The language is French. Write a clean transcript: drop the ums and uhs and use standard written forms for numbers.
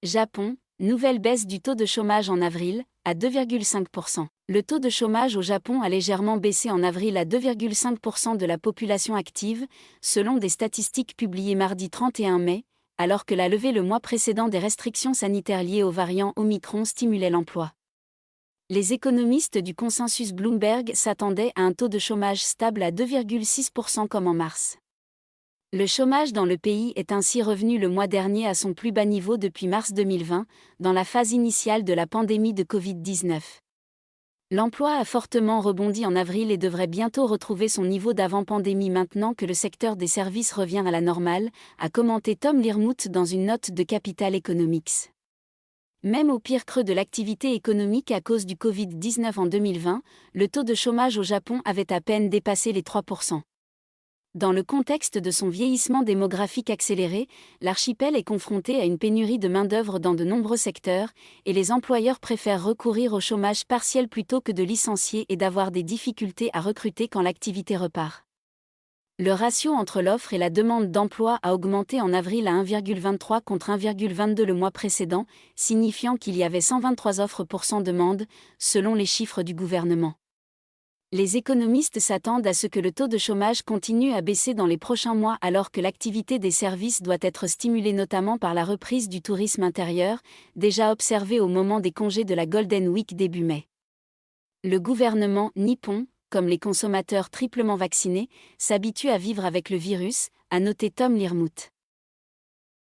Japon, nouvelle baisse du taux de chômage en avril, à 2,5%. Le taux de chômage au Japon a légèrement baissé en avril à 2,5% de la population active, selon des statistiques publiées mardi 31 mai, alors que la levée le mois précédent des restrictions sanitaires liées au variant Omicron stimulait l'emploi. Les économistes du consensus Bloomberg s'attendaient à un taux de chômage stable à 2,6% comme en mars. Le chômage dans le pays est ainsi revenu le mois dernier à son plus bas niveau depuis mars 2020, dans la phase initiale de la pandémie de Covid-19. L'emploi a fortement rebondi en avril et devrait bientôt retrouver son niveau d'avant-pandémie maintenant que le secteur des services revient à la normale, a commenté Tom Learmonth dans une note de Capital Economics. Même au pire creux de l'activité économique à cause du Covid-19 en 2020, le taux de chômage au Japon avait à peine dépassé les 3%. Dans le contexte de son vieillissement démographique accéléré, l'archipel est confronté à une pénurie de main-d'œuvre dans de nombreux secteurs, et les employeurs préfèrent recourir au chômage partiel plutôt que de licencier et d'avoir des difficultés à recruter quand l'activité repart. Le ratio entre l'offre et la demande d'emploi a augmenté en avril à 1,23 contre 1,22 le mois précédent, signifiant qu'il y avait 123 offres pour 100 demandes, selon les chiffres du gouvernement. Les économistes s'attendent à ce que le taux de chômage continue à baisser dans les prochains mois alors que l'activité des services doit être stimulée notamment par la reprise du tourisme intérieur, déjà observée au moment des congés de la Golden Week début mai. Le gouvernement nippon, comme les consommateurs triplement vaccinés, s'habitue à vivre avec le virus, a noté Tom Learmonth.